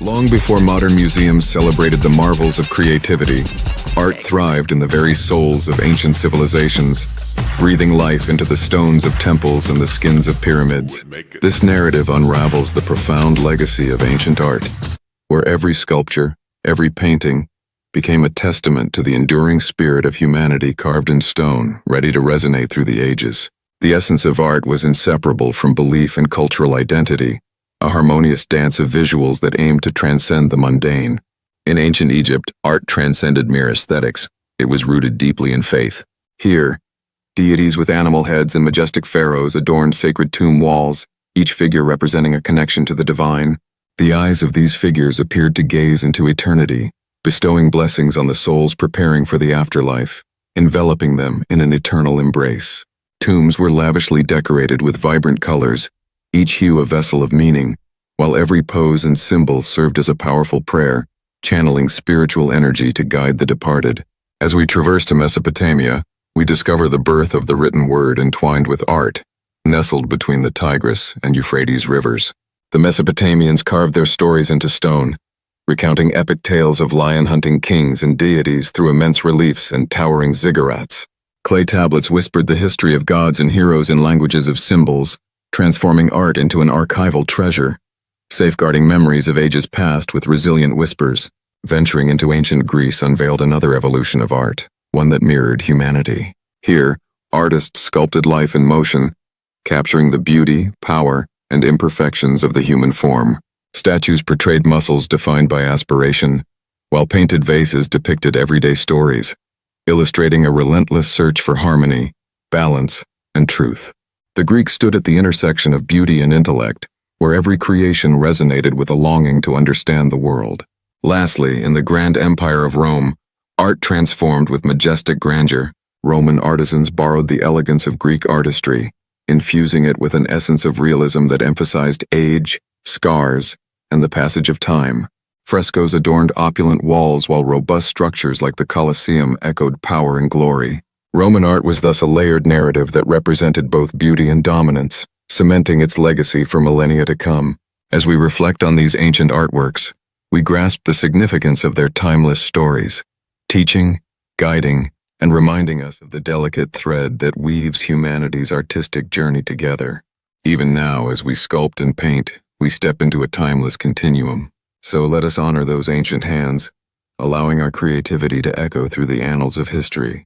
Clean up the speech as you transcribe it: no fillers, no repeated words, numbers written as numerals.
Long before modern museums celebrated the marvels of creativity, art thrived in the very souls of ancient civilizations, breathing life into the stones of temples and the skins of pyramids. This narrative unravels the profound legacy of ancient art, where every sculpture, every painting, became a testament to the enduring spirit of humanity carved in stone, ready to resonate through the ages. The essence of art was inseparable from belief and cultural identity, a harmonious dance of visuals that aimed to transcend the mundane. In ancient Egypt, art transcended mere aesthetics. It was rooted deeply in faith. Here, deities with animal heads and majestic pharaohs adorned sacred tomb walls, each figure representing a connection to the divine. The eyes of these figures appeared to gaze into eternity, bestowing blessings on the souls preparing for the afterlife, enveloping them in an eternal embrace. Tombs were lavishly decorated with vibrant colors, each hue a vessel of meaning, while every pose and symbol served as a powerful prayer, channeling spiritual energy to guide the departed. As we traverse to Mesopotamia, we discover the birth of the written word entwined with art, nestled between the Tigris and Euphrates rivers. The Mesopotamians carved their stories into stone, recounting epic tales of lion-hunting kings and deities through immense reliefs and towering ziggurats. Clay tablets whispered the history of gods and heroes in languages of symbols, transforming art into an archival treasure, safeguarding memories of ages past with resilient whispers. Venturing into ancient Greece unveiled another evolution of art, one that mirrored humanity. Here, artists sculpted life in motion, capturing the beauty, power, and imperfections of the human form. Statues portrayed muscles defined by aspiration, while painted vases depicted everyday stories, illustrating a relentless search for harmony, balance, and truth. The Greeks stood at the intersection of beauty and intellect, where every creation resonated with a longing to understand the world. Lastly, in the grand empire of Rome, art transformed with majestic grandeur. Roman artisans borrowed the elegance of Greek artistry, infusing it with an essence of realism that emphasized age, scars, and the passage of time. Frescoes adorned opulent walls while robust structures like the Colosseum echoed power and glory. Roman art was thus a layered narrative that represented both beauty and dominance, cementing its legacy for millennia to come. As we reflect on these ancient artworks, we grasp the significance of their timeless stories, teaching, guiding, and reminding us of the delicate thread that weaves humanity's artistic journey together. Even now, as we sculpt and paint, we step into a timeless continuum. So let us honor those ancient hands, allowing our creativity to echo through the annals of history.